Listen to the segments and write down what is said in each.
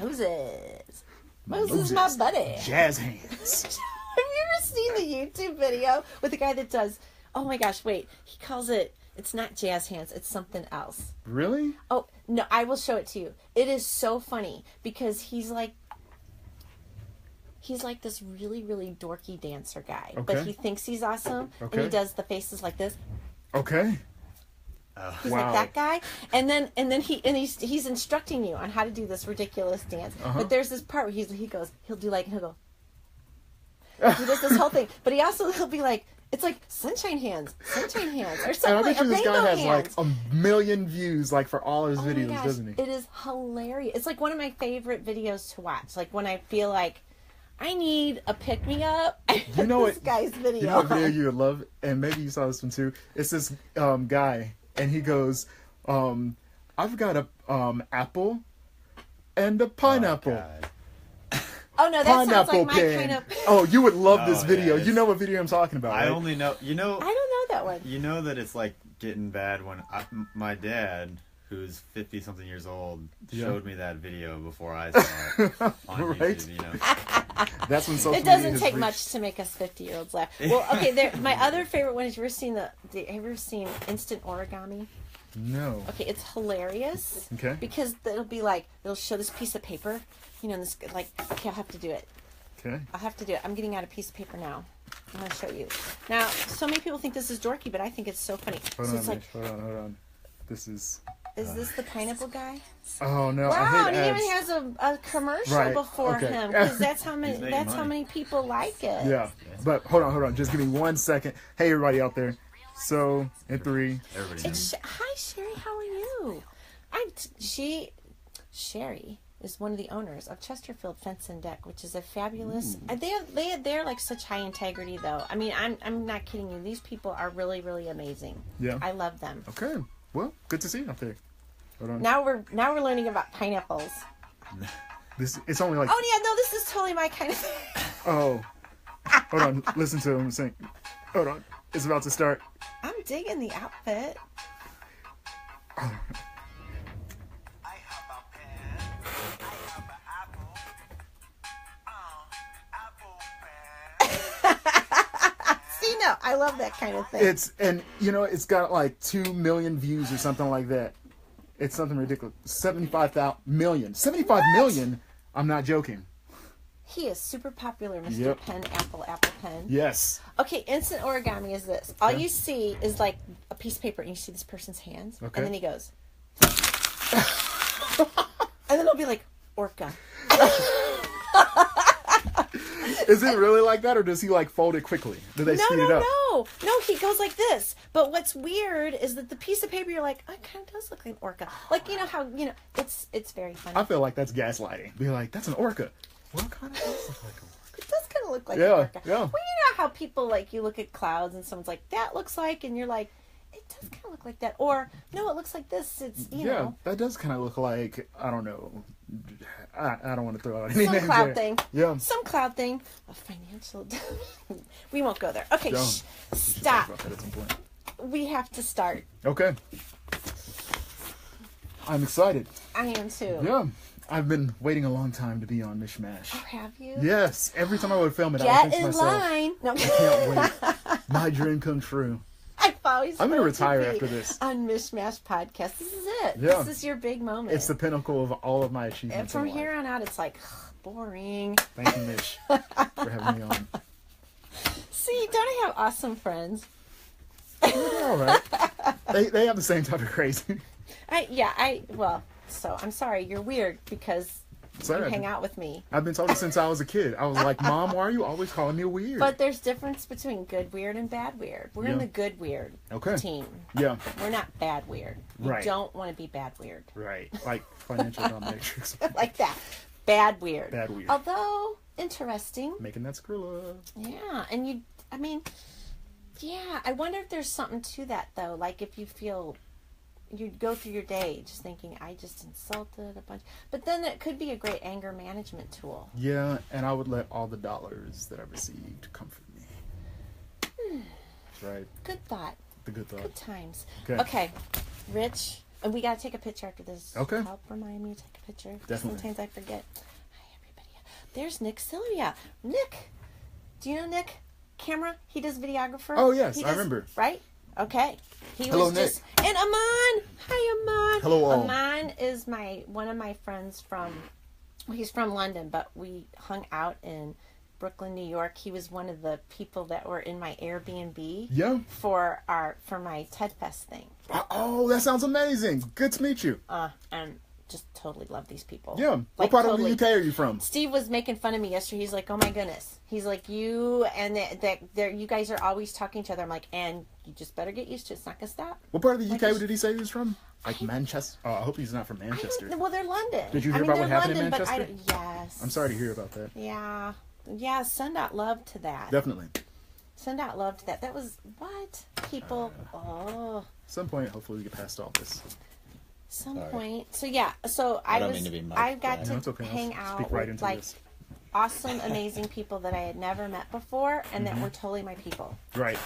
Moses. Moses is my buddy. Jazz hands. Have you ever seen the YouTube video with the guy that does, oh my gosh, wait, he calls it, it's not jazz hands, it's something else. Really? Oh, no, I will show it to you. It is so funny because he's like this really, really dorky dancer guy. Okay. But he thinks he's awesome. Okay. And he does the faces like this. Okay. He's wow. like that guy. And then he's instructing you on how to do this ridiculous dance. Uh-huh. But there's this part where he'll go. He does this whole thing. But he'll be like, it's like sunshine hands or something. And I bet you this guy has hands. like 1 million views like for all his Oh my videos, gosh, doesn't he? It is hilarious. It's like one of my favorite videos to watch. Like when I feel like I need a pick-me-up. You know this guy's video. You know what video you would love? And maybe you saw this one too. It's this guy, and he goes, I've got a apple and a pineapple. Oh no, that Pineapple sounds like my pen. kind of... Oh, you would love this video. Yeah, you know what video I'm talking about, I right? only know, I don't know that one. You know that it's like getting bad when my dad, who's 50-something years old, showed me that video before I saw it on Right? YouTube, you know. That's when social It media doesn't has take reached- much to make us 50-years-olds laugh. Well, okay, my other favorite one is, have you ever seen instant origami? No. Okay, it's hilarious. Okay. Because it'll show this piece of paper, you know, and this, like, okay, I'll have to do it. Okay. I'll have to do it. I'm getting out a piece of paper now. I'm going to show you. Now, so many people think this is dorky, but I think it's so funny. Hold so on, it's like, Mitch. Hold on. This is... is this the pineapple guy? Oh, no. Wow, I and hate he ads. even has a commercial Right, before okay. him. Because that's how He's making how money. many people like it. Yeah. But hold on. Just give me 1 second. Hey, everybody out there. So, in 3... Everybody knows. Hi, Sherry. How are you? Sherry is one of the owners of Chesterfield Fence and Deck, which is a fabulous. They're like such high integrity, though. I mean, I'm not kidding you. These people are really, really amazing. Yeah. I love them. Okay. Well, good to see you out there. Hold on. Now we're learning about pineapples. It's only like... Oh yeah, no, this is totally my kind of thing. Oh. Hold on. Listen to him sing. Hold on. It's about to start. I'm digging the outfit. See, no, I love that kind of thing. It's got like 2 million views or something like that. It's something ridiculous. 75 million. 75 million? I'm not joking. He is super popular, Mr. Yep. Pen, Apple Pen. Yes. Okay, instant origami is this. All you see is like a piece of paper, and you see this person's hands, Okay. and then he goes, and then it'll be like orca. Is it really like that, or does he like fold it quickly? Do they speed it up? No, he goes like this. But what's weird is that the piece of paper, you're like, oh, it kind of does look like an orca. Like, you know how, it's very funny. I feel like that's gaslighting. Be like, that's an orca. Well, it kind of does look like an orca. It does kind of look like Yeah, an orca. yeah. Well, you know how people, like, you look at clouds and someone's like, that looks like, and you're like, it does kind of look like that. Or, no, it looks like this. It's, you Yeah, know. that does kind of look like, I don't know. I don't want to throw out any Some names cloud there. thing. Yeah. Some cloud thing. A financial... We won't go there. Okay, Don't. shh. We should Stop. talk about that at some point. We have to start. Okay. I'm excited. I am too. Yeah. I've been waiting a long time to be on Mishmash. Oh, have you? Yes. Every time I would film it, I would Get think to in myself, line. No. I can't wait. My dream come true. I've always I'm going to wanted retire be after this. on Mishmash Podcast. This is it. Yeah. This is your big moment. It's the pinnacle of all of my and achievements from in here life. on out, it's like boring. Thank you, Mich, for having me on. See, don't I have awesome friends? They're all right. They have the same type of crazy. So I'm sorry, you're weird because Sorry, you hang out with me. I've been told it since I was a kid. I was like, Mom, why are you always calling me weird? But there's difference between good weird and bad weird. We're in Yeah. the good weird Okay. team. Yeah, We're not bad weird. We Right. don't want to be bad weird. right. Like financial dominatrix. Like that. Bad weird. Bad weird. Although, interesting. Making that Skrilla. Yeah, and I wonder if there's something to that, though. Like, if you feel, you go through your day just thinking, I just insulted a bunch. But then it could be a great anger management tool. Yeah, and I would let all the dollars that I received comfort me. That's right. Good thought. The good thought. Good times. Okay. Okay, Rich, And we got to take a picture after this. Okay. Help remind me to take a picture. Definitely. Sometimes I forget. Hi, everybody. There's Nick Sylvia. Nick. Do you know Nick? Camera. He does videographer. Oh, yes. I remember. Right? Okay. He Hello, was just... Nick. And Aman. Hi, Aman. Hello, all. Aman is one of my friends from... He's from London, but we hung out in Brooklyn, New York. He was one of the people that were in my Airbnb for my TED Fest thing. Oh, that sounds amazing. Good to meet you. And just totally love these people. Yeah. What part of the UK are you from? Steve was making fun of me yesterday. He's like, "Oh my goodness." He's like, "You and you guys are always talking to each other." I'm like, "And you just better get used to it. It's not gonna stop." What part of the UK did he say he was from? Like Manchester? Oh, I hope he's not from Manchester. Well, they're London. Did you hear about what happened in London, Manchester? Yes. I'm sorry to hear about that. Yeah. Send out love to that. Definitely. Send out love to that. That was what people. At some point, hopefully, we get past all this. Some point. So yeah. So I got to hang out with this. Awesome, amazing people that I had never met before, and that were totally my people. Right.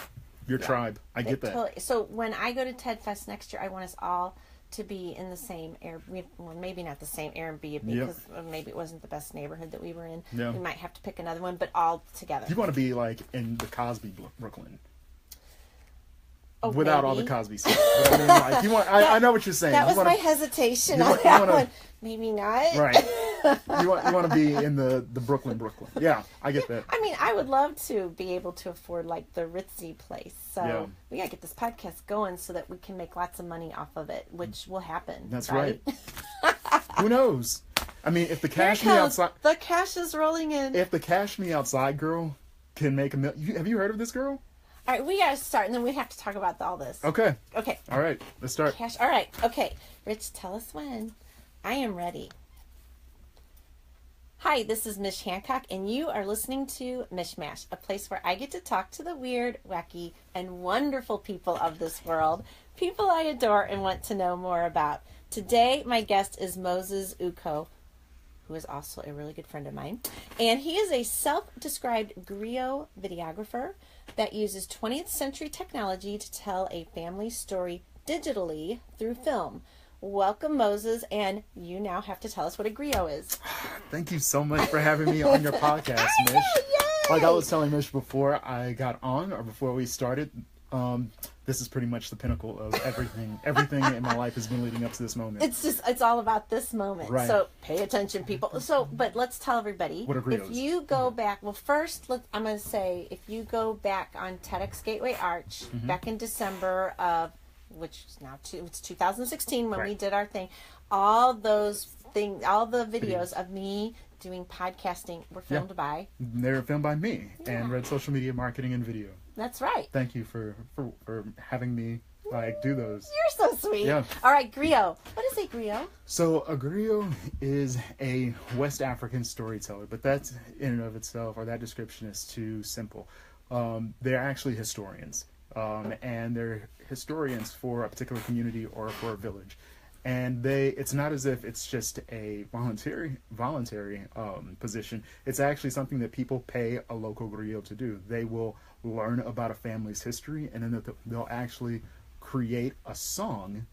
Your tribe. I get that. Totally. So when I go to TED Fest next year, I want us all to be in the same well, maybe not the same Airbnb because maybe it wasn't the best neighborhood that we were in. Yeah. We might have to pick another one, but all together. You want to be like in the Cosby Brooklyn. Oh, without maybe. all the Cosby stuff. But I mean, like, you want, I know what you're saying. That was my hesitation on that one. Maybe not. Right. You want to be in the Brooklyn. Yeah, I get that. I mean, I would love to be able to afford like the ritzy place. So we gotta get this podcast going so that we can make lots of money off of it, which will happen. That's right. Who knows? I mean, if the Cash Me Outside, the cash is rolling in. If the Cash Me Outside girl can make $1 million, have you heard of this girl? All right, we gotta start, and then we have to talk about all this. Okay. Okay. All right, let's start. Cash. All right. Okay, Rich, tell us when. I am ready. Hi, this is Mich Hancock, and you are listening to Mishmash, a place where I get to talk to the weird, wacky, and wonderful people of this world, people I adore and want to know more about. Today, my guest is Moses Ukoh, who is also a really good friend of mine, and he is a self-described griot videographer that uses 20th century technology to tell a family story digitally through film. Welcome, Moses, and you now have to tell us what a griot is. Thank you so much for having me on your podcast, Mich. Yay! Like I was telling Mich before I got on, or before we started, this is pretty much the pinnacle of everything. Everything in my life has been leading up to this moment. It's all about this moment. Right. So pay attention, people. But let's tell everybody. What a griot If you go back, well, first, I'm going to say, if you go back on TEDx Gateway Arch, back in December of, which is now it's 2016 when we did our thing, all the videos of me doing podcasting were filmed by. They were filmed by me and Red Social Media Marketing and Video. That's right. Thank you for having me do those. You're so sweet. Yeah. All right, griot. What is a griot? So a griot is a West African storyteller, but that's in and of itself, or that description is too simple. They're actually historians, and they're historians for a particular community or for a village. And it's not as if it's just a voluntary position. It's actually something that people pay a local griot to do. They will learn about a family's history, and then they'll actually create a song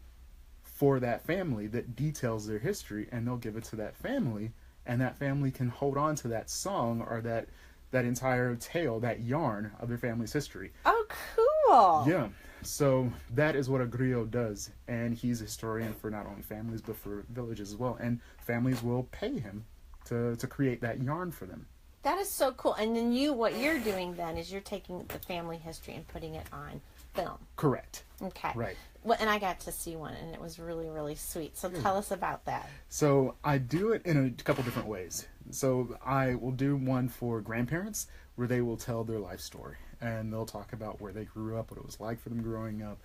for that family that details their history, and they'll give it to that family, and that family can hold on to that song or that entire tale, that yarn of their family's history. Oh, cool. Yeah. So that is what a griot does, and he's a historian for not only families but for villages as well, and families will pay him to create that yarn for them. That is so cool. And then what you're doing then is you're taking the family history and putting it on film. Correct. Okay. Right. Well, and I got to see one, and it was really, really sweet. So tell us about that. So I do it in a couple different ways. So I will do one for grandparents where they will tell their life story, and they'll talk about where they grew up, what it was like for them growing up,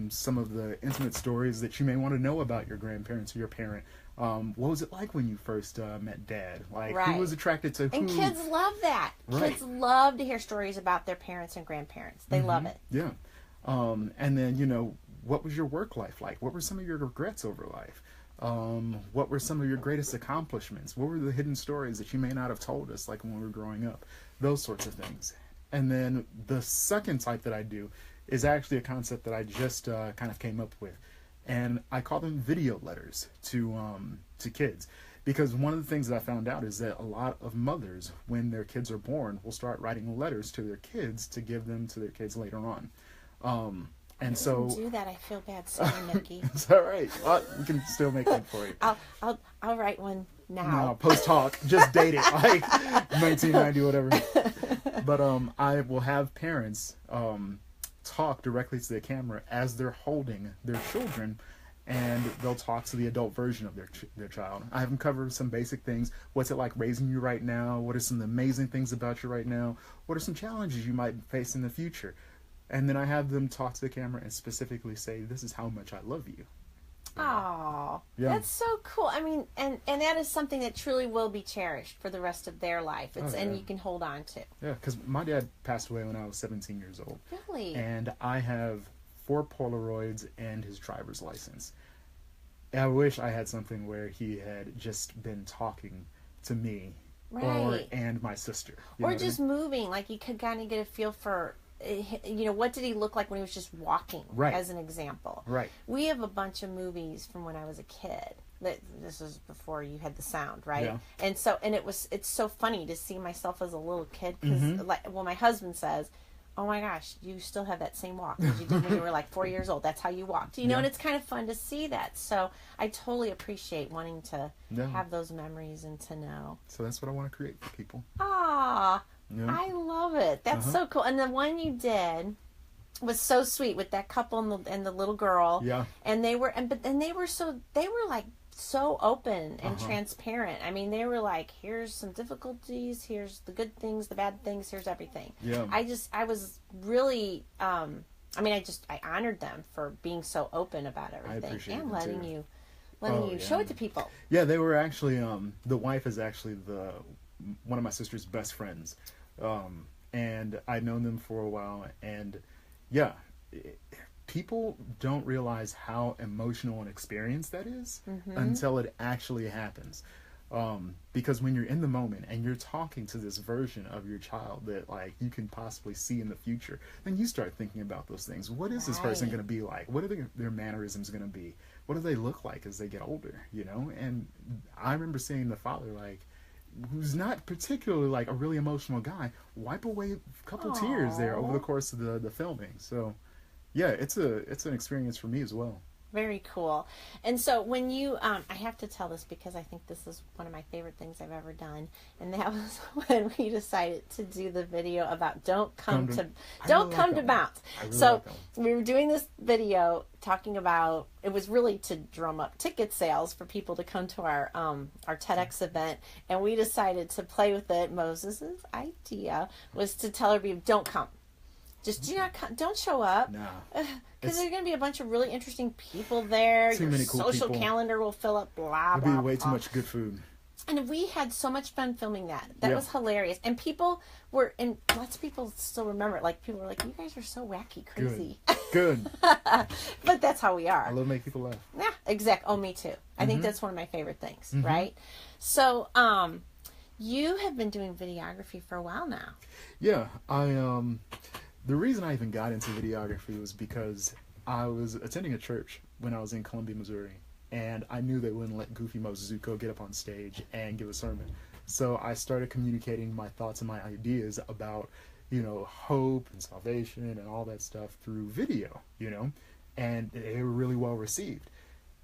some of the intimate stories that you may want to know about your grandparents or your parent. What was it like when you first met Dad? Like, who was attracted to who? And kids love that. Right. Kids love to hear stories about their parents and grandparents. They love it. Yeah. And then, what was your work life like? What were some of your regrets over life? What were some of your greatest accomplishments? What were the hidden stories that you may not have told us, like when we were growing up? Those sorts of things. And then the second type that I do is actually a concept that I just kind of came up with. And I call them video letters to kids. Because one of the things that I found out is that a lot of mothers, when their kids are born, will start writing letters to their kids to give them to their kids later on. And so do that. I feel bad. Sorry, Nikki. It's all right. Well, we can still make one for you. I'll write one now. No, post talk, just date it like 1990, whatever. But I will have parents talk directly to the camera as they're holding their children, and they'll talk to the adult version of their child. I have them cover some basic things. What's it like raising you right now? What are some amazing things about you right now? What are some challenges you might face in the future? And then I have them talk to the camera and specifically say, this is how much I love you. Oh, Yeah. That's so cool. I mean, and that is something that truly will be cherished for the rest of their life. And you can hold on to. Yeah, because my dad passed away when I was 17 years old. Really? And I have 4 Polaroids and his driver's license. I wish I had something where he had just been talking to me and my sister. Or just moving. Like you could kind of get a feel for, what did he look like when he was just walking, as an example. Right. We have a bunch of movies from when I was a kid. This was before you had the sound, right? Yeah. And it's so funny to see myself as a little kid because, my husband says, oh my gosh, you still have that same walk as you did when you were like 4 years old. That's how you walked, and it's kind of fun to see that. So I totally appreciate wanting to have those memories and to know. So that's what I want to create for people. Ah. Yeah. I love it. That's so cool. And the one you did was so sweet with that couple and the little girl. Yeah. And they were like so open and transparent. I mean, they were like, here's some difficulties, here's the good things, the bad things, here's everything. Yeah. I was really I honored them for being so open about everything and letting you show it to people. Yeah, they were actually the wife is actually one of my sister's best friends, and I'd known them for a while, and people don't realize how emotional an experience that is until it actually happens, because when you're in the moment and you're talking to this version of your child that like you can possibly see in the future, then you start thinking about those things. What is this person going to be like? What are their mannerisms going to be? What do they look like as they get older? And I remember seeing the father, like, who's not particularly like a really emotional guy, wipe away a couple tears there over the course of the filming. So yeah, it's an experience for me as well. Very cool. And so when you, I have to tell this because I think this is one of my favorite things I've ever done, and that was when we decided to do the video about don't come to Mount. So we were doing this video talking about, it was really to drum up ticket sales for people to come to our TEDx event, and we decided to play with it. Moses's idea was to tell everybody, don't come. Just don't show up. No. Because there's going to be a bunch of really interesting people there. Too many cool social people. Calendar will fill up, blah, There'll blah, be way blah. too much good food. And we had so much fun filming that. That was hilarious. And people were, and lots of people still remember it. Like, people were like, you guys are so wacky, crazy. Good. But that's how we are. I love making people laugh. Yeah, exactly. Oh, me too. I think that's one of my favorite things, right? So, you have been doing videography for a while now. Yeah, the reason I even got into videography was because I was attending a church when I was in Columbia, Missouri, and I knew they wouldn't let Goofy Moses Ukoh get up on stage and give a sermon. So I started communicating my thoughts and my ideas about, hope and salvation and all that stuff through video, and they were really well received.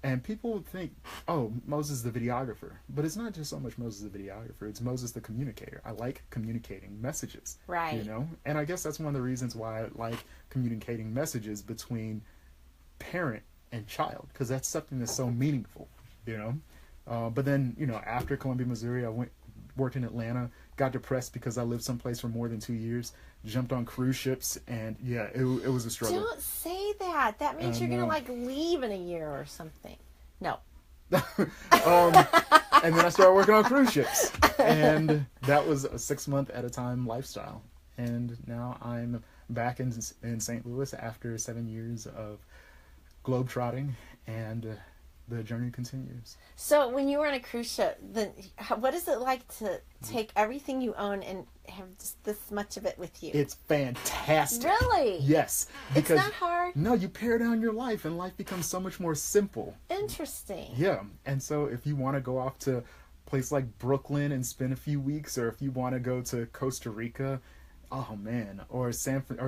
And people would think, oh, Moses the videographer. But it's not just so much Moses the videographer, it's Moses the communicator. I like communicating messages. Right. And I guess that's one of the reasons why I like communicating messages between parent and child, because that's something that's so meaningful, But then, after Columbia, Missouri, I worked in Atlanta, got depressed because I lived someplace for more than 2 years, jumped on cruise ships, and it was a struggle. Don't say that. That means you're going to leave in a year or something. No. And then I started working on cruise ships, and that was a 6-month at a time lifestyle. And now I'm back in St. Louis after 7 years of globetrotting, and the journey continues. So when you were on a cruise ship, then what is it like to take everything you own and have just this much of it with you. It's fantastic. Really? Yes. It's not hard? No, you pare down your life and life becomes so much more simple. Interesting. Yeah. And so if you want to go off to a place like Brooklyn and spend a few weeks, or if you want to go to Costa Rica, oh man, or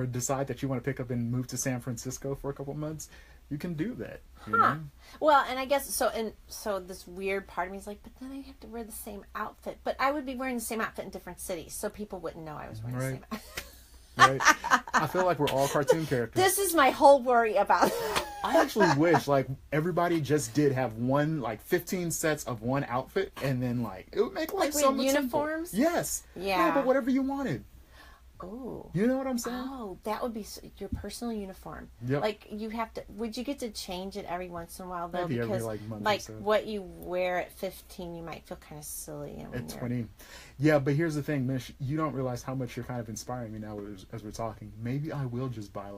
decide that you want to pick up and move to San Francisco for a couple months, you can do that. You know? Well, and I guess so this weird part of me is like, but then I have to wear the same outfit. But I would be wearing the same outfit in different cities, so people wouldn't know I was wearing the same outfit. Right. I feel like we're all cartoon characters. This is my whole worry about I actually wish like everybody just did have 15 sets of one outfit, and then like it would make life so much uniforms. Simple. Yes. Yeah. No, but whatever you wanted. Oh. You know what I'm saying? Oh, that would be your personal uniform. Yep. Like you have to. Would you get to change it every once in a while though? Maybe because every month like or so. what you wear at 15, you might feel kind of silly. At 20. Yeah, but here's the thing, Mich. You don't realize how much you're kind of inspiring me now as we're talking. Maybe I will just buy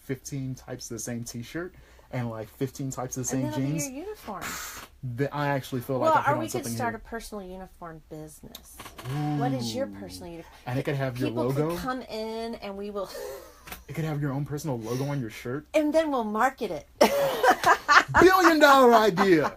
15 types of the same T-shirt and 15 types of the same and jeans. Be your uniform. I actually feel like I hit on something. Or we could start a personal uniform business. Ooh. What is your personal uniform? And it could have your logo. People could come in and we will. It could have your own personal logo on your shirt. And then we'll market it. $1 billion idea.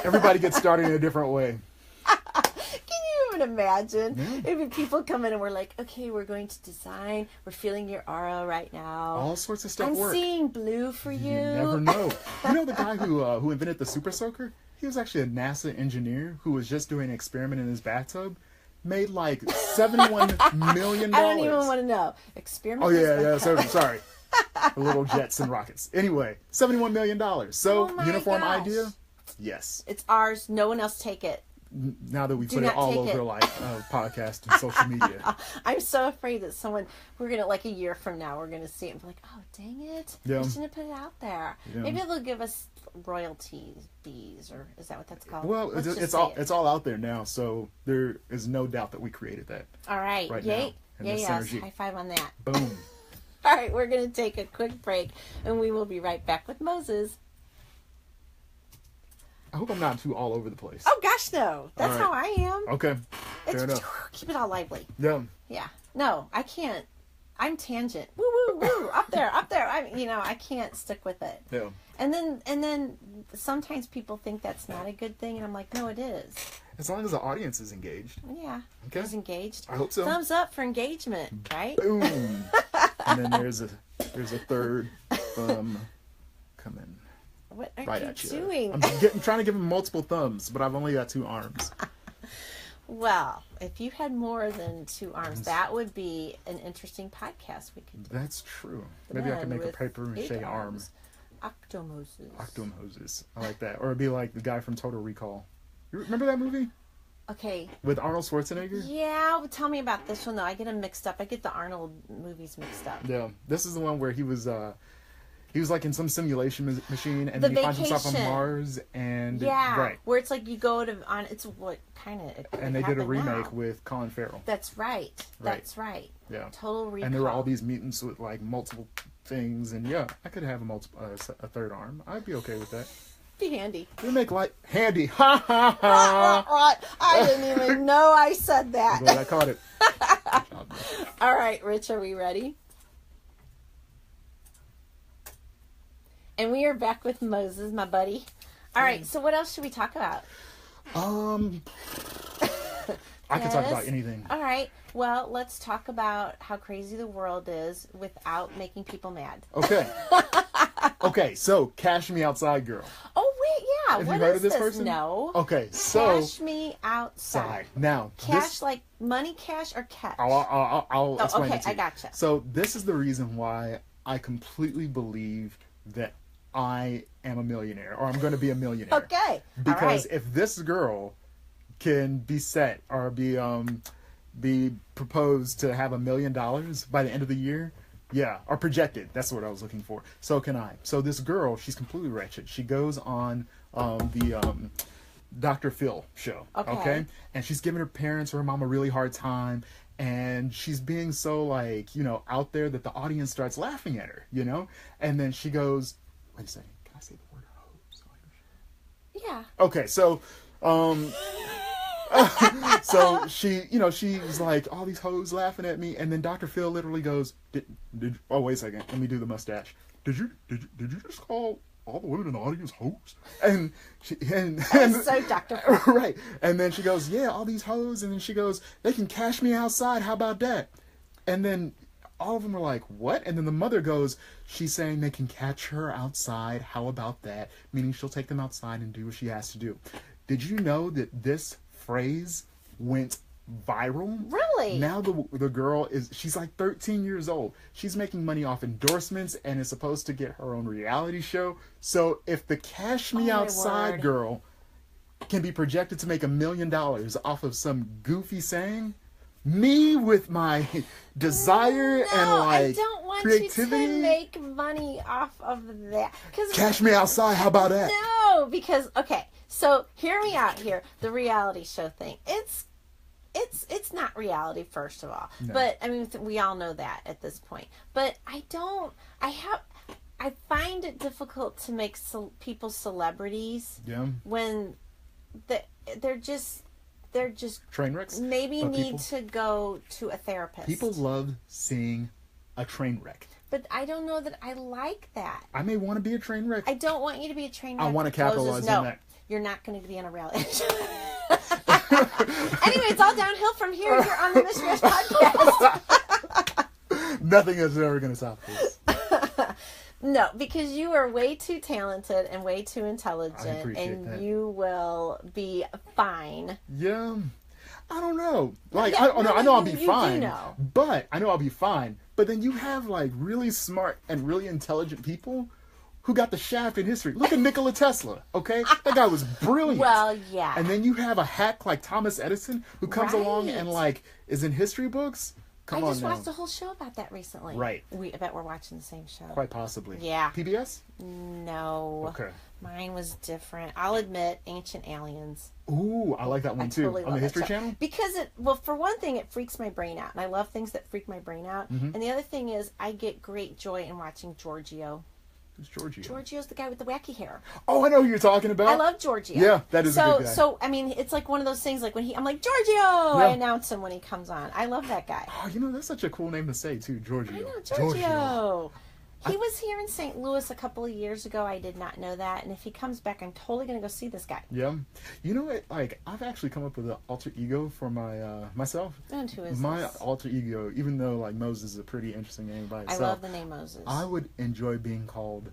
Everybody gets started in a different way. Can you even imagine? Yeah. If people come in and we're like, okay, we're going to design. We're feeling your aura right now. All sorts of stuff I'm work. seeing blue for you. You never know. You know the guy who invented the Super Soaker? He was actually a NASA engineer who was just doing an experiment in his bathtub. Made $71 million. I don't even want to know. Experiment. Oh yeah. Sorry. The little jets and rockets. Anyway, $71 million. So uniform idea. Yes. It's ours. No one else take it. Now that we put it all over podcast and social media. I'm so afraid that we're going to, a year from now, we're going to see it and be like, oh, dang it. Yeah. We shouldn't have put it out there. Yeah. Maybe they'll give us royalties, bees, or is that what that's called? Well, it's all out there now, so there is no doubt that we created that. All right. Yay. Yes. High five on that. Boom. All right. We're going to take a quick break, and we will be right back with Moses. I hope I'm not too all over the place. Oh, gosh, no. That's how I am. Okay. Fair enough. Keep it all lively. Yeah. Yeah. No, I can't. I'm tangent. Woo, woo, woo. Up there. I can't stick with it. Yeah. And then sometimes people think that's not a good thing, and I'm like, no, it is. As long as the audience is engaged. Yeah. Okay. Is engaged. I hope so. Thumbs up for engagement, right? Boom. And then there's a third thumb coming. What are right you at you. doing? I'm trying to give him multiple thumbs, but I've only got 2 arms. Well, if you had more than 2 arms, that would be an interesting podcast we could do. That's true. Maybe I could make a paper mache arm. Octomoses. I like that. Or it'd be like the guy from Total Recall. You remember that movie? Okay. With Arnold Schwarzenegger? Yeah, but tell me about this one though. I get them mixed up. I get the Arnold movies mixed up. Yeah. This is the one where he was like in some simulation machine, and then he finds himself on Mars, and where it's like you go it's what kind of, and they did a remake with Colin Farrell. That's right. That's right. Yeah. Total Recall. And there were all these mutants with multiple things, and I could have a third arm. I'd be okay with that. Be handy. We make handy. Ha ha ha. I didn't even know I said that. I'm glad I caught it. All right, Rich, are we ready? And we are back with Moses, my buddy. All right, so what else should we talk about? I can talk about anything. All right. Well, let's talk about how crazy the world is without making people mad. Okay. Okay, so Cash Me Outside Girl. Oh, wait, yeah. Have you heard of this person? No. Okay, so... Cash Me Outside. Now, cash, like money cash or catch? I'll explain it to you. I gotcha. So this is the reason why I completely believe that I am a millionaire, or I'm going to be a millionaire. Okay. Because if this girl can be set or be proposed to have $1 million by the end of the year, or projected, that's what I was looking for. So can I. So this girl, she's completely wretched. She goes on the Dr. Phil show. Okay. And she's giving her parents or her mom a really hard time. And she's being so out there that the audience starts laughing at her, And then she goes, wait a second, can I say the word hose? Yeah. Okay, so So she's like, all these hoes laughing at me, and then Dr. Phil literally goes, oh, wait a second, let me do the mustache. Did you just call all the women in the audience hoes? And So Dr. Phil. right. And then she goes, yeah, all these hoes. And then she goes, they can cash me outside. How about that? And then all of them are like, what? And then the mother goes, she's saying they can catch her outside. How about that? Meaning she'll take them outside and do what she has to do. Did you know that this phrase went viral? Really? Now the girl she's like 13 years old. She's making money off endorsements and is supposed to get her own reality show. So if the Cash Me Outside girl can be projected to make $1 million off of some goofy saying, me with my desire and like I don't want creativity, you to make money off of that. Cash Me Outside, how about that? No, because okay, so hear me out here. The reality show thing. It's not reality, first of all. No. But I mean, we all know that at this point. But I find it difficult to make people celebrities. Yeah. When they're just Train wrecks. maybe need to go to a therapist. People love seeing a train wreck. But I don't know that I like that. I may want to be a train wreck. I don't want you to be a train wreck. I want to capitalize no, on that. You're not going to be on a reality show. Anyway, it's all downhill from here. You're on the Mishmash podcast. Nothing is ever going to stop this. No, because you are way too talented and way too intelligent, and that. you will be fine. Yeah. I don't know. Like, Yeah, I know I'll be you fine. do know. But I know I'll be fine. But then you have like really smart and really intelligent people who got the shaft in history. Look at Nikola Tesla, okay? That guy was brilliant. Well, yeah. And then you have a hack like Thomas Edison who comes along and like is in history books. Come on I just now. watched a whole show about that recently. Right. I bet we're watching the same show. Quite possibly. Yeah. PBS? No. Okay. Mine was different. I'll admit, Ancient Aliens. Ooh, I like that one too. Totally On love the that History show. Channel? Because for one thing, it freaks my brain out. And I love things that freak my brain out. Mm-hmm. And the other thing is, I get great joy in watching Giorgio. Who's Giorgio? Giorgio's the guy with the wacky hair. Oh, I know who you're talking about. I love Giorgio. Yeah, that is a good guy. So, I mean, it's like one of those things, like when I'm like, Giorgio! Yeah. I announce him when he comes on. I love that guy. Oh, that's such a cool name to say too, Giorgio. I know, Giorgio. He was here in St. Louis a couple of years ago. I did not know that. And if he comes back, I'm totally going to go see this guy. Yeah. You know what? Like, I've actually come up with an alter ego for myself. And who is My this? alter ego, even though like Moses is a pretty interesting name by I itself. love the name Moses. I would enjoy being called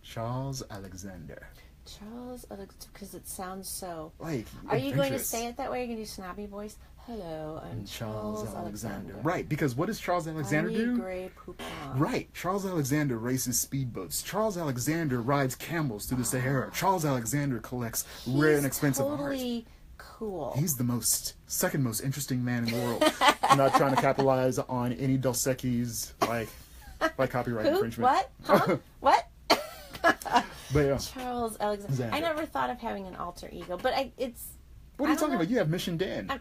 Charles Alexander. Charles, because it sounds so... Like, Are you going to adventurous. say it that way? Are you going to do snobby voice? Hello, I'm Charles Alexander. Right, because what does Charles Alexander do? Grey Poupon. Right. Charles Alexander races speedboats. Charles Alexander rides camels through the Sahara. Charles Alexander collects rare and expensive art. Totally cool. He's the second most interesting man in the world. I'm not trying to capitalize on any Dos Equis like copyright Who? infringement. What? Huh? What? But yeah. Charles Alexander. I never thought of having an alter ego, but it's... What are you talking about? You have Mission Dan.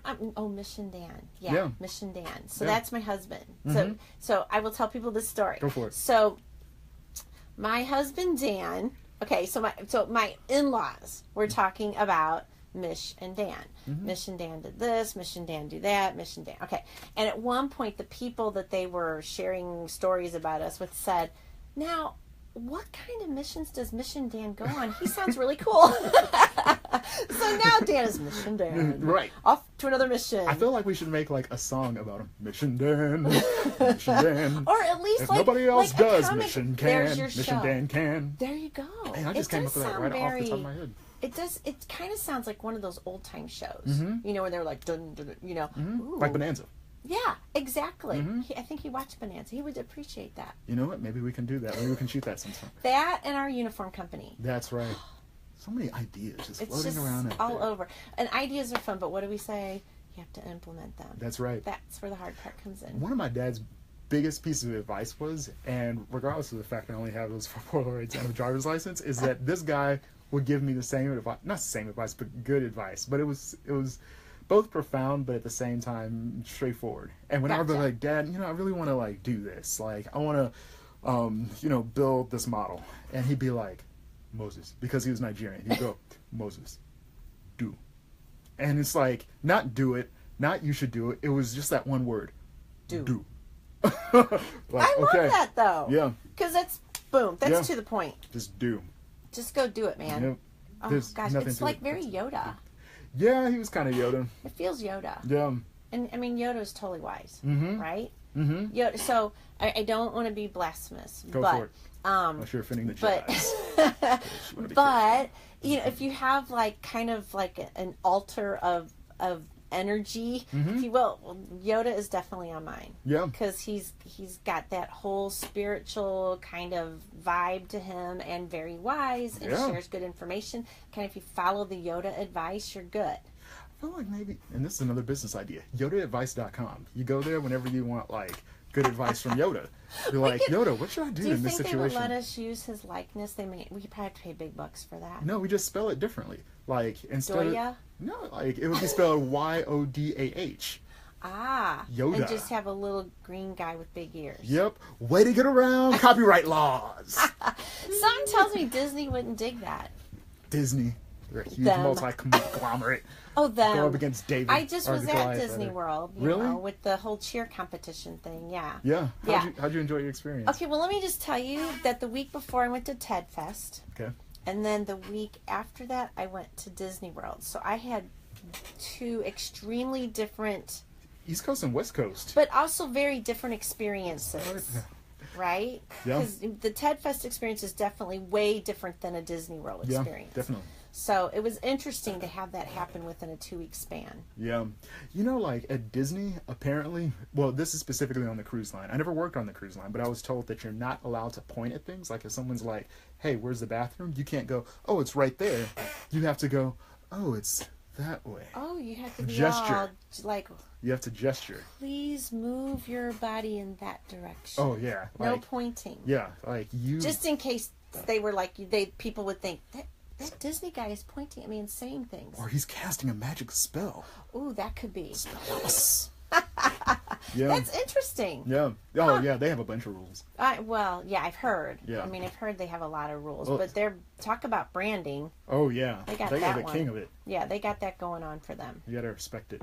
Mission Dan. Yeah. Yeah, Mission Dan. So Yeah. that's my husband. Mhm. So I will tell people this story. Go for it. So my husband Dan. Okay, so my in-laws were talking about Mich and Dan. Mm-hmm. Mich and Dan did this. Mich and Dan do that. Mich and Dan. Okay, and at one point, the people that they were sharing stories about us with said, "Now, what kind of missions does Mission Dan go on? He sounds really cool." So now Dan is Mission Dan. Right. Off to another mission. I feel like we should make like a song about him. Mission Dan. Mission Dan. Or at least if like nobody else like a does, comic, Mission there's can. your Mission show. Dan can. There you go. Man, I just came up with that right off the top of my head. It does. It kind of sounds like one of those old time shows. Mhm. You know, where they're like, dun, dun, dun, you know, ooh. Like Bonanza. Yeah, exactly. Mhm. I think he watched Bonanza. He would appreciate that. You know what? Maybe we can do that. Maybe we can shoot that sometime. That and our uniform company. That's right. So many ideas just It's floating just around out all there. over. And ideas are fun, but what do we say? You have to implement them. That's right. That's where the hard part comes in. One of my dad's biggest pieces of advice was, and regardless of the fact I only have those 4 Polaroids and a driver's license, is that this guy would give me the same advice, not the same advice, but good advice. But it was both profound, but at the same time straightforward. And when I would be Gotcha. like, Dad, I really want to like do this. Like I want to, build this model. And he'd be like, Moses, because he was Nigerian. He'd go, Moses, do And it's like, not do it, not you should do it. It was just that one word. Do. Like, I love that though. Yeah. Because that's boom. That's Yeah. to the point. Just do. Just go do it, man. Yep. Oh There's gosh, nothing it's to like it. very Yoda. Yeah, he was kind of Yoda. It feels Yoda. Yeah. And I mean, Yoda is totally wise, Mm-hmm. right? Mm-hmm. Yoda. So I don't want to be blasphemous, Go but for it. Unless you're offending the but Jedi. but you know, if you have like kind of like an altar of energy, Mm-hmm. if you will, well, Yoda is definitely on mine. Yeah. Because he's got that whole spiritual kind of vibe to him, and very wise, and Yeah. shares good information. Kind of, if you follow the Yoda advice, you're good. I feel like maybe, and this is another business idea, YodaAdvice.com. You go there whenever you want, like, good advice from Yoda. You're like, Yoda, what should I do Do you in this think they would situation? let us use his likeness? We could probably have to pay big bucks for that. No, we just spell it differently. Like, instead Doya? of... No, like, it would be spelled Yodah. Ah. Yoda. And just have a little green guy with big ears. Yep. Way to get around copyright laws. Something tells me Disney wouldn't dig that. Disney. They're a huge Them. multi-conglomerate. Oh, them. Go up against David. I just or was at Goliath, Disney rather. World, you Really? know, with the whole cheer competition thing. Yeah. Yeah. Yeah. How'd you enjoy your experience? Okay, well, let me just tell you that the week before I went to TED Fest, Okay. and then the week after that I went to Disney World. So I had two extremely different, East Coast and West Coast. but also very different experiences. Right? Yeah. Because the TED Fest experience is definitely way different than a Disney World Yeah, experience. definitely. So it was interesting to have that happen within a 2-week span. Yeah. You know, like at Disney, apparently, well, this is specifically on the cruise line. I never worked on the cruise line, but I was told that you're not allowed to point at things. Like if someone's like, hey, where's the bathroom? You can't go, oh, it's right there. You have to go, oh, it's that way. Oh, you have to be Gesture. all like, You have to gesture. please move your body in that direction. Oh, yeah. No Like, pointing. yeah, like you... Just in case they were like, people would think, that Disney guy is pointing at me and saying things. Or he's casting a magic spell. Ooh, that could be. Yeah. That's interesting. Yeah. Oh, yeah, they have a bunch of rules. Well, yeah, I've heard. Yeah. I mean, I've heard they have a lot of rules, Well- but they're talk about branding. Oh, yeah. They got are that the one. king of it. Yeah, they got that going on for them. You gotta respect it.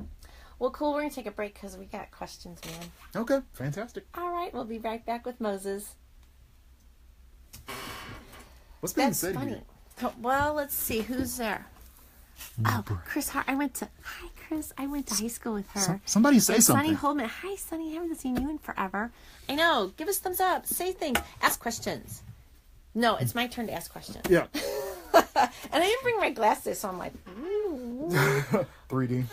Well, cool. We're gonna take a break because we got questions, man. Okay, fantastic. All right, we'll be right back with Moses. What's being That's said funny. here? Oh, well, let's see who's there. Oh, Chris Hart. Hi, Chris. I went to high school with her. Somebody say And Sonny something. Holman. Hi, Sonny. I haven't seen you in forever. I know. Give us thumbs up. Say things. Ask questions. No, it's my turn to ask questions. Yeah. And I didn't bring my glasses, so I'm like, ooh, 3D.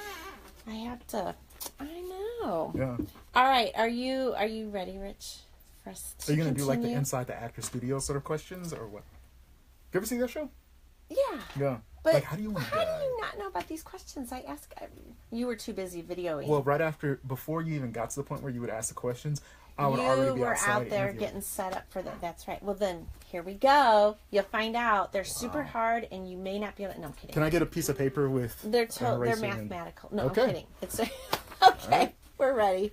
I have to. I know. Yeah. All right. Are you ready, Rich? For us to Are you gonna do like the continue? inside the actor studio sort of questions or what? You ever see that show? Yeah. Yeah. But like, how do you want to how do you not know about these questions? I ask. You were too busy videoing. Well, right after, before you even got to the point where you would ask the questions, I would already be were outside out there interviewing. getting set up for that. That's right. Well, then here we go. You'll find out they're super hard, and you may not be able to. No, I'm kidding. Can I get a piece of paper with They're an they're eraser and- mathematical. No, Okay. I'm kidding. It's okay. right. We're ready.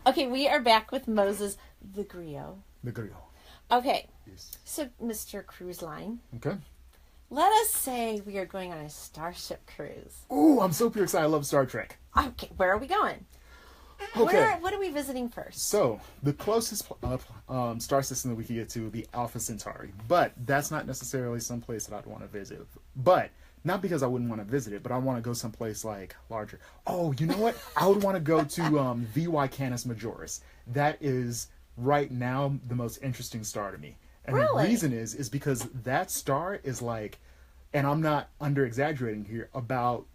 Okay, we are back with Moses the griot. The griot. Okay, Yes. so Mr. Cruise Line, Okay. let us say we are going on a starship cruise. Ooh, I'm super excited. I love Star Trek. Okay, where are we going? Okay. What are we visiting first? So, the closest star system that we could get to would be Alpha Centauri. But that's not necessarily some place that I'd want to visit. But, not because I wouldn't want to visit it, but I want to go someplace like larger. Oh, you know what? I would want to go to VY Canis Majoris. That is, right now, the most interesting star to me. And Really? the reason is because that star is like, and I'm not under-exaggerating here, about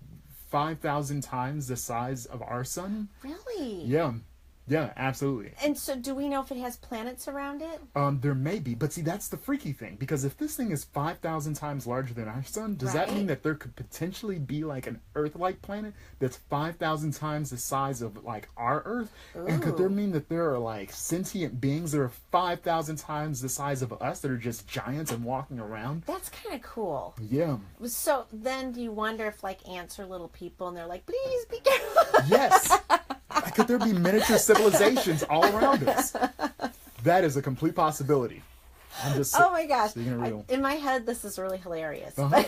5,000 times the size of our sun. Really? Yeah, absolutely. And so do we know if it has planets around it? There may be, but see, that's the freaky thing, because if this thing is 5,000 times larger than our sun, does that Right. mean that there could potentially be like an Earth-like planet that's 5,000 times the size of like our Earth? And could there Ooh. mean that there are like sentient beings that are 5,000 times the size of us that are just giants and walking around? That's kind of cool. Yeah. So then do you wonder if like ants are little people and they're like, please be careful? Yes. Could there be miniature civilizations all around us? That is a complete possibility. I'm just Oh my gosh. speaking it real. In my head, this is really hilarious. Uh-huh.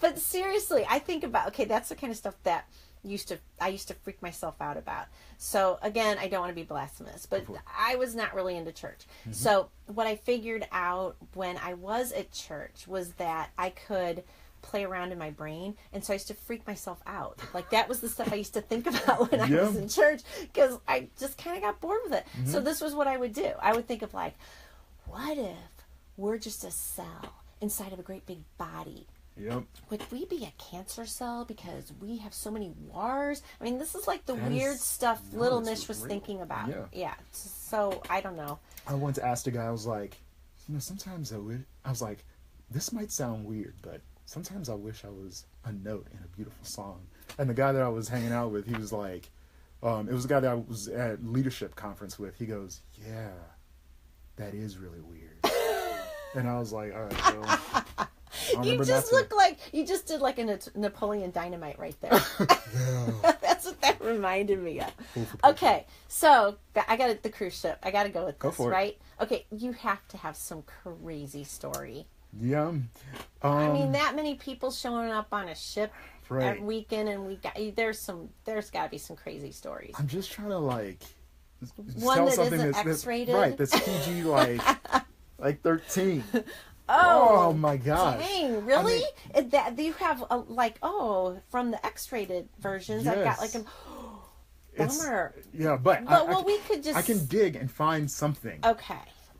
But But seriously, I think about, okay, that's the kind of stuff that I used to freak myself out about. So again, I don't want to be blasphemous, but I was not really into church. Mm-hmm. So what I figured out when I was at church was that I could play around in my brain, and so I used to freak myself out. Like, that was the stuff I used to think about when I was in church, because I just kind of got bored with it. Mm-hmm. So this was what I would do. I would think of, like, what if we're just a cell inside of a great big body? Yep. Would we be a cancer cell because we have so many wars? I mean, this is like the weird stuff little Mich was thinking about. Yeah. So, I don't know. I once asked a guy, I was like, sometimes I was like, this might sound weird, but sometimes I wish I was a note in a beautiful song. And the guy that I was hanging out with, he was like, it was a guy that I was at leadership conference with. He goes, yeah, that is really weird. And I was like, all right, well... You just look like you just did like a Napoleon Dynamite right there. That's what that reminded me of. Okay, so I got the cruise ship. I got to go with this, right? Okay, you have to have some crazy story. Yeah. I mean, that many people showing up on a ship every weekend, and there's got to be some crazy stories. I'm just trying to one tell that something isn't X-rated, right? That's PG like 13. Oh my gosh! Dang, really? I mean, that you have from the X-rated versions, yes. I've got like bummer. But we could just. I can dig and find something. Okay.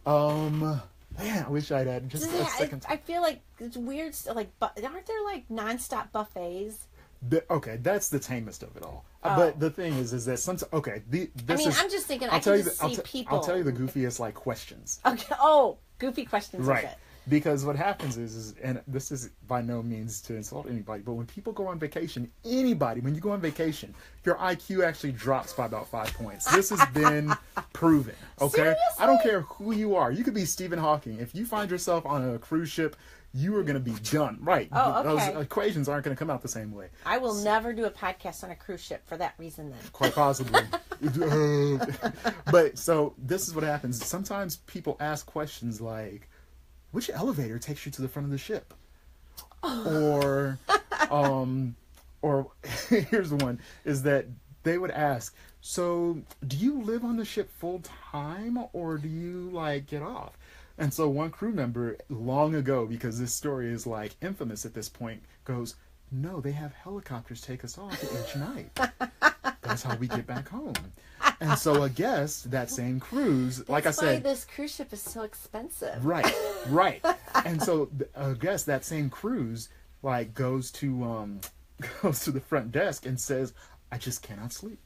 Man, I wish I'd had just a second. I feel like it's weird. Like, aren't there like nonstop buffets? Okay, that's the tamest of it all. But the thing is that sometimes I'm just thinking. I'll tell you the goofiest questions. Okay. Oh, goofy questions. Right. Okay. Because what happens is, and this is by no means to insult anybody, but when people go on vacation, when you go on vacation, your IQ actually drops by about 5 points. This has been proven, okay? Seriously? I don't care who you are. You could be Stephen Hawking. If you find yourself on a cruise ship, you are going to be done. Right. Oh, okay. Those equations aren't going to come out the same way. I will never do a podcast on a cruise ship for that reason then. Quite possibly. But so this is what happens. Sometimes people ask questions like, which elevator takes you to the front of the ship? Or here's the one, is that they would ask, so do you live on the ship full time or do you get off? And so one crew member long ago, because this story is infamous at this point, goes, no, they have helicopters take us off each night. That's how we get back home. And so I guess that same cruise, That's I said, why this cruise ship is so expensive. Right. And so I guess that same cruise goes to the front desk and says, I just cannot sleep.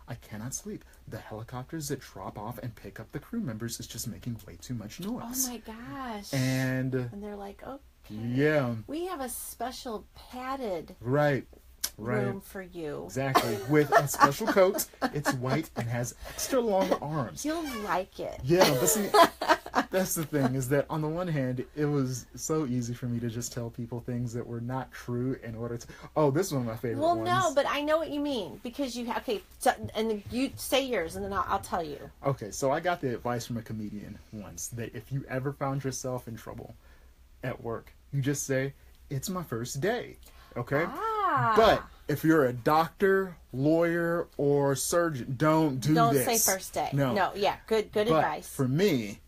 I cannot sleep. The helicopters that drop off and pick up the crew members is just making way too much noise. Oh my gosh. And they're like, okay. Yeah. We have a special padded room for you. Exactly. With a special coat. It's white and has extra long arms. You'll like it. Yeah, but see, that's the thing, is that on the one hand, it was so easy for me to just tell people things that were not true in order to... Oh, this is one of my favorite ones. Well, no, but I know what you mean. Because you... Okay, so, and you say yours, and then I'll tell you. Okay, so I got the advice from a comedian once, that if you ever found yourself in trouble at work, you just say, it's my first day. Okay? But if you're a doctor, lawyer, or surgeon, don't this. Don't say first day. No, yeah, good advice. For me,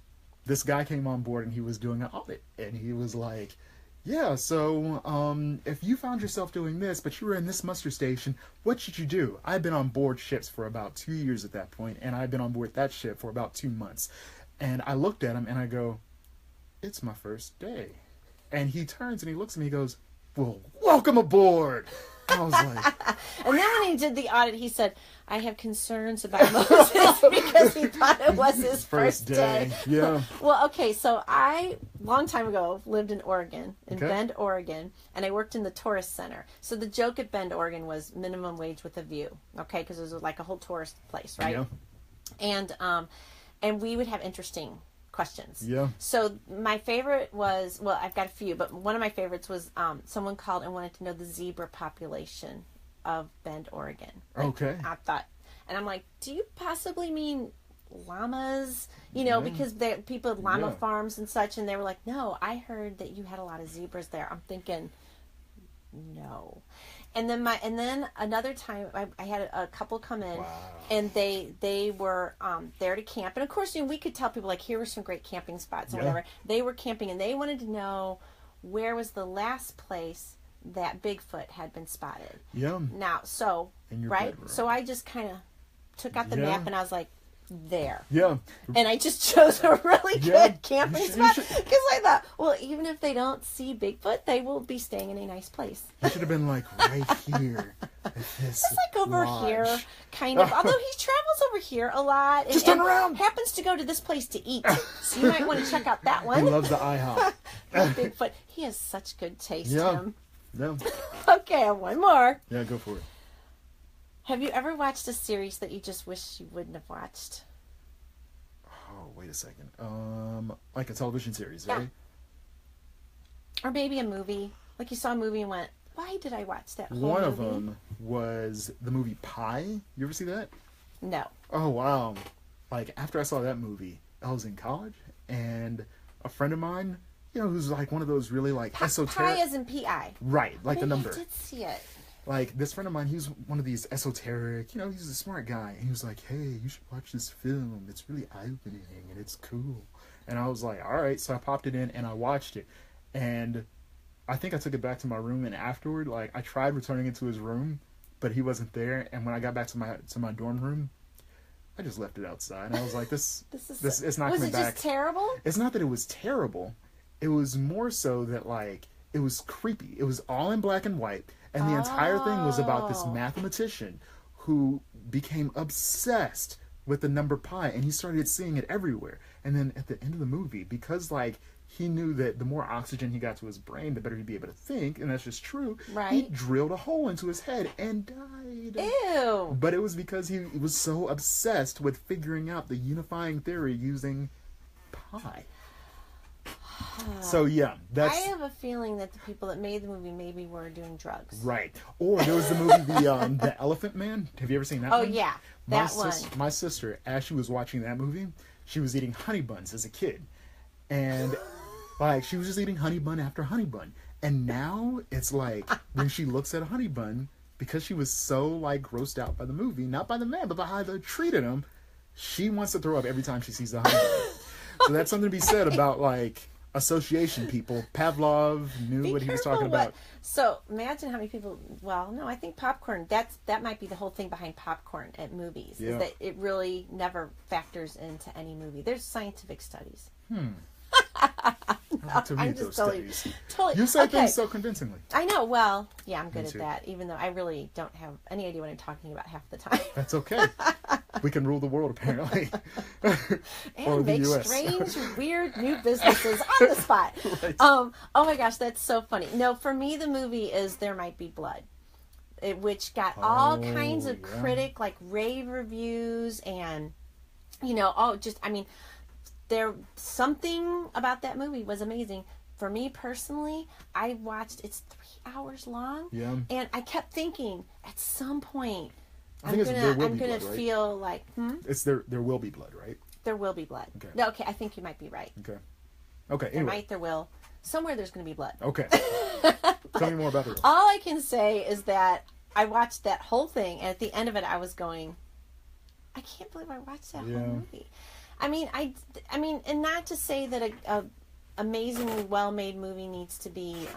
this guy came on board and he was doing an audit. And he was like, yeah, so if you found yourself doing this, but you were in this muster station, what should you do? I've been on board ships for about 2 years at that point, and I've been on board that ship for about 2 months. And I looked at him and I go, it's my first day. And he turns and he looks at me and he goes, well, welcome aboard. I was like... And then when he did the audit, he said, I have concerns about Moses because he thought it was his first day. Yeah. Well, okay, so I, long time ago, lived in Oregon, in Bend, Oregon, and I worked in the tourist center. So the joke at Bend, Oregon was minimum wage with a view, okay, because it was like a whole tourist place, right? Yeah. And we would have interesting questions. Yeah. So my favorite was, well, I've got a few, but one of my favorites was someone called and wanted to know the zebra population of Bend, Oregon. Okay. I thought, and I'm like, do you possibly mean llamas? You know, because people had llama farms and such, and they were like, no, I heard that you had a lot of zebras there. I'm thinking, no. And then another time I had a couple come in. Wow. And they were there to camp. And of course, we could tell people, like, here were some great camping spots or whatever. They were camping, and they wanted to know where was the last place that Bigfoot had been spotted. Yeah. Now, so, right? Bedroom. So I just kind of took out the map, and I was like, there. Yeah. And I just chose a really good camping spot. Because I thought, well, even if they don't see Bigfoot, they will be staying in a nice place. You should have been like right here. It's like over here, kind of. Although he travels over here a lot. And, just turn around. Happens to go to this place to eat. So you might want to check out that one. He loves the IHOP. Bigfoot. He has such good taste, Tim. Yeah. Okay, I have one more. Yeah, go for it. Have you ever watched a series that you just wish you wouldn't have watched? Oh, wait a second. Like a television series, right? Or maybe a movie. Like you saw a movie and went, why did I watch that whole One movie? of them was the movie Pi. You ever see that? No. Oh, wow. Like, after I saw that movie, I was in college, and a friend of mine, who's like one of those really, like, esoteric... Pi as in P-I. Right, like the number. I did see it. Like, this friend of mine, he's one of these esoteric, he's a smart guy. And he was like, hey, you should watch this film. It's really eye-opening, and it's cool. And I was like, all right. So I popped it in, and I watched it. And I think I took it back to my room, and afterward, like, I tried returning it to his room, but he wasn't there. And when I got back to my dorm room, I just left it outside. And I was like, this it's not coming back. Was it just terrible? It's not that it was terrible. It was more so that, like, it was creepy. It was all in black and white. And the entire thing was about this mathematician who became obsessed with the number pi, and he started seeing it everywhere. And then at the end of the movie, because, like, he knew that the more oxygen he got to his brain, the better he'd be able to think, and that's just true. Right. He drilled a hole into his head and died. Ew. But it was because he was so obsessed with figuring out the unifying theory using pi. So yeah, I have a feeling that the people that made the movie maybe were doing drugs. Right. Or there was the movie the Elephant Man. Have you ever seen that one? Oh yeah, that one. My sister, as she was watching that movie, she was eating honey buns as a kid, and like she was just eating honey bun after honey bun. And now it's like when she looks at a honey bun, because she was so like grossed out by the movie, not by the man, but by how they treated him, she wants to throw up every time she sees a honey bun. So that's something to be said about like association people. Pavlov knew what he was talking about. So imagine how many people. Well, no, I think popcorn. That might be the whole thing behind popcorn at movies. Yeah. Is that it really never factors into any movie. There's scientific studies. I'd like to read those studies. Totally. You say things so convincingly. I know. Well, yeah, I'm good Me at too. that. Even though I really don't have any idea what I'm talking about half the time. That's okay. We can rule the world, apparently. And make US. strange, weird new businesses on the spot. Right. Oh my gosh, that's so funny. No, for me, the movie is There Might Be Blood, which got all kinds of critic, like rave reviews, and there something about that movie was amazing. For me personally, I watched. It's 3 hours long, and I kept thinking at some point. I'm gonna feel like It's there will be blood, right? There will be blood. Okay. No, okay, I think you might be right. Okay. Anyway. There will. Somewhere there's gonna be blood. Okay. Tell me more about it. All I can say is that I watched that whole thing, and at the end of it, I was going, I can't believe I watched that whole movie. I mean, and not to say that a amazingly well-made movie needs to be.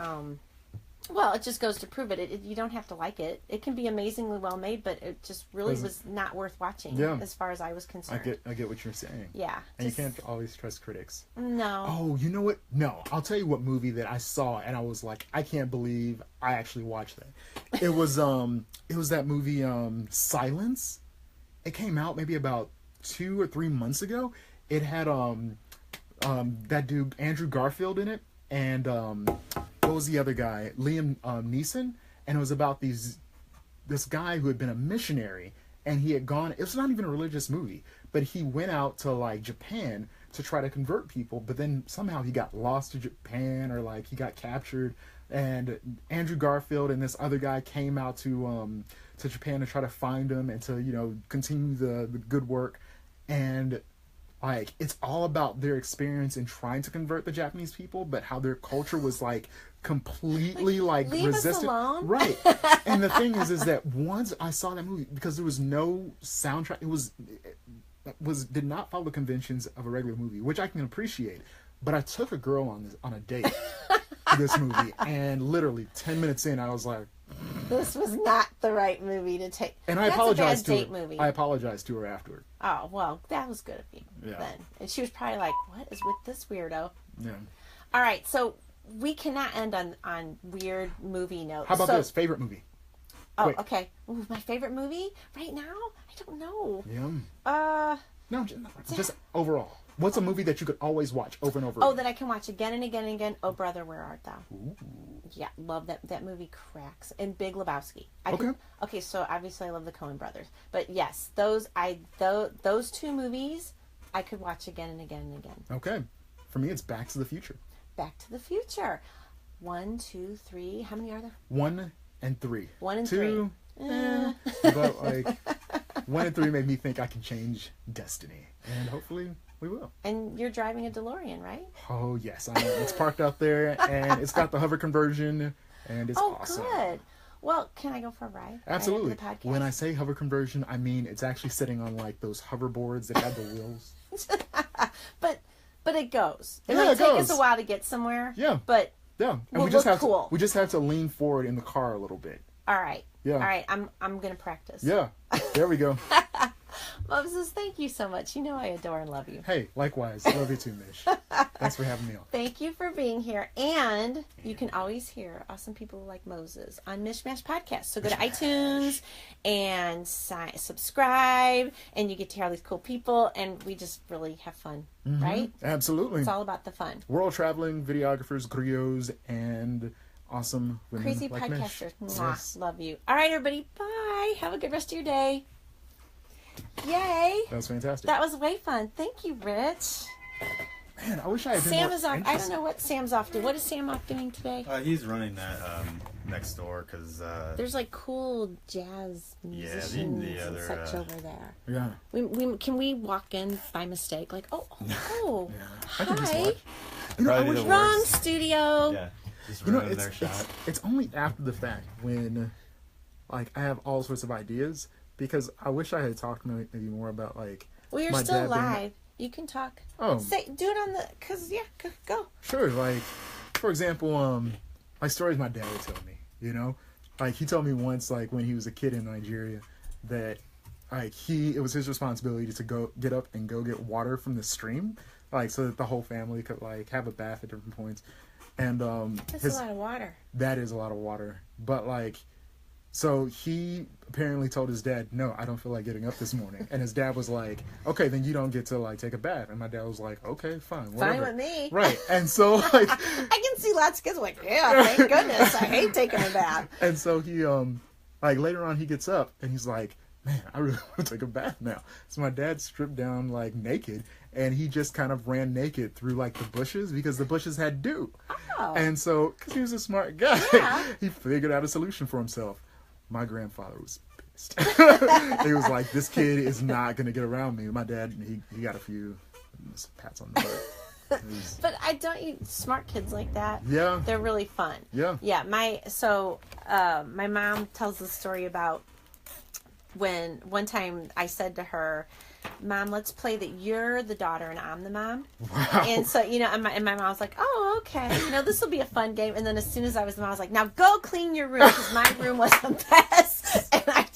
Well, it just goes to prove it. You don't have to like it. It can be amazingly well made, but it just really was not worth watching as far as I was concerned. I get what you're saying. Yeah. And you can't always trust critics. No. Oh, you know what? No. I'll tell you what movie that I saw and I was like, I can't believe I actually watched that. It was that movie Silence. It came out maybe about 2 or 3 months ago. It had that dude Andrew Garfield in it, and what was the other guy? Liam Neeson. And it was about this guy who had been a missionary, and he had gone. It was not even a religious movie, but he went out to like Japan to try to convert people. But then somehow he got lost to Japan, or like he got captured. And Andrew Garfield and this other guy came out to Japan to try to find him and to continue the good work. And like it's all about their experience in trying to convert the Japanese people, but how their culture was like completely like leave us resistant. alone. Right. And the thing is that once I saw that movie, because there was no soundtrack, it did not follow the conventions of a regular movie, which I can appreciate. But I took a girl on a date to this movie, and literally 10 minutes in, I was like, this was not the right movie to take. And I apologized to her. Movie. I apologized to her afterward. Oh, well, that was good of you then. And she was probably like, what is with this weirdo? Yeah. All right, so we cannot end on weird movie notes. How about this? Favorite movie? Oh, Wait. okay. Ooh, my favorite movie right now? I don't know. Yeah. No, just overall. What's a movie that you could always watch over and over? Oh, that I can watch again and again and again. Oh, Brother, Where Art Thou? Ooh. Yeah, love that. That movie cracks. And Big Lebowski. Okay, so obviously I love the Coen brothers. But yes, those two movies I could watch again and again and again. Okay. For me, it's Back to the Future. Back to the Future. 1, 2, 3. How many are there? 1 and 3. 1 and 2, 3. But like 1 and 3 made me think I can change destiny, and hopefully we will. And you're driving a DeLorean, right? Oh yes, I am. It's parked out there, and it's got the hover conversion, and it's awesome. Oh, good. Well, can I go for a ride? Absolutely. Right after the When I say hover conversion, I mean it's actually sitting on like those hoverboards that have the wheels. But it goes. It Yeah, might it take goes. us a while to get somewhere. Yeah. But Yeah, and we'll we just look have cool. we just have to lean forward in the car a little bit. all right. Yeah. All right. I'm gonna practice. Yeah, there we go. Moses, thank you so much. You know I adore and love you. Hey, likewise. Love you too, Mich. Thanks for having me on. Thank you for being here. And you can always hear awesome people like Moses on Mishmash Podcast. So go to iTunes and subscribe, and you get to hear all these cool people, and we just really have fun, right? Absolutely. It's all about the fun. World traveling videographers, griots, and awesome women Crazy like podcasters. Mich. Mwah. Yes. Love you. All right, everybody. Bye. Have a good rest of your day. Yay. That was fantastic. That was way fun. Thank you, Rich. Man, I wish I had been Sam more is off. I don't interested. know what Sam's off doing. What is Sam off doing today? He's running that next door because There's like cool jazz musicians the other, and such over there. Yeah. Can we walk in by mistake? Like, oh, Yeah. I could just hi. watch. You know, I Probably wish, the Wrong worst. studio. Yeah, just you know, ruining their shot. it's only after the fact when, like, I have all sorts of ideas, because I wish I had talked maybe more about, like, Well, you're my still dad being- live. You can talk. Oh. Do it on the, go. Sure, like, for example, like stories my dad would tell me, you know? Like, he told me once, like, when he was a kid in Nigeria, that, like, it was his responsibility to go get up and go get water from the stream, like, so that the whole family could, like, have a bath at different points. And, That's a lot of water. that is a lot of water. But, like, so he apparently told his dad, no, I don't feel like getting up this morning. And his dad was like, okay, then you don't get to, like, take a bath. And my dad was like, okay, fine, whatever. Fine with me. Right. And so, like, I can see lots of kids like, yeah, thank goodness. I hate taking a bath. and so he, like, later on he gets up and he's like, man, I really want to take a bath now. So my dad stripped down, like, naked, and he just kind of ran naked through, like, the bushes, because the bushes had dew. Oh. And so, because he was a smart guy, Yeah. he figured out a solution for himself. My grandfather was pissed. He was like, this kid is not going to get around me. My dad, he got a few pats on the butt. But smart kids like that. Yeah. They're really fun. Yeah. Yeah. My mom tells the story about when one time I said to her, Mom, let's play that you're the daughter and I'm the mom. Wow. And so, and my mom was like, oh, okay. This will be a fun game. And then as soon as I was the mom, I was like, now go clean your room, because my room was a mess. And I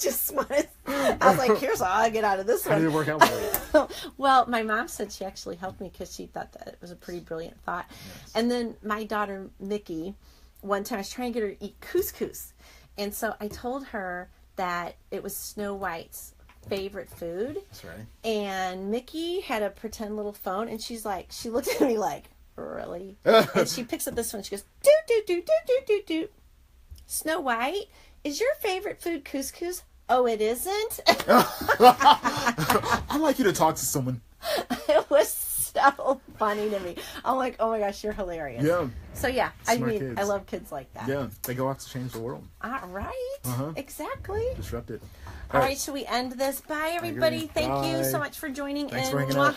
was like, here's all I get out of this How did it one. work out for you? Well, my mom said she actually helped me because she thought that it was a pretty brilliant thought. Yes. And then my daughter, Mickey, one time I was trying to get her to eat couscous. And so I told her that it was Snow White's favorite food. That's right. And Mickey had a pretend little phone, and she looked at me like, really? And she picks up this one, and she goes, doot, doot, doot, doot, doot, doot, doot. Snow White, is your favorite food couscous? Oh, it isn't? I'd like you to talk to someone. It was so funny to me. I'm like, oh my gosh, you're hilarious. Yeah. So yeah, Smart kids. I love kids like that. Yeah. They go out to change the world. All right. Uh-huh. Exactly. Disrupt it. All right, should we end this? Bye, everybody. agree. Thank you Bye. so much for joining Thanks in. for hanging Mwah. out.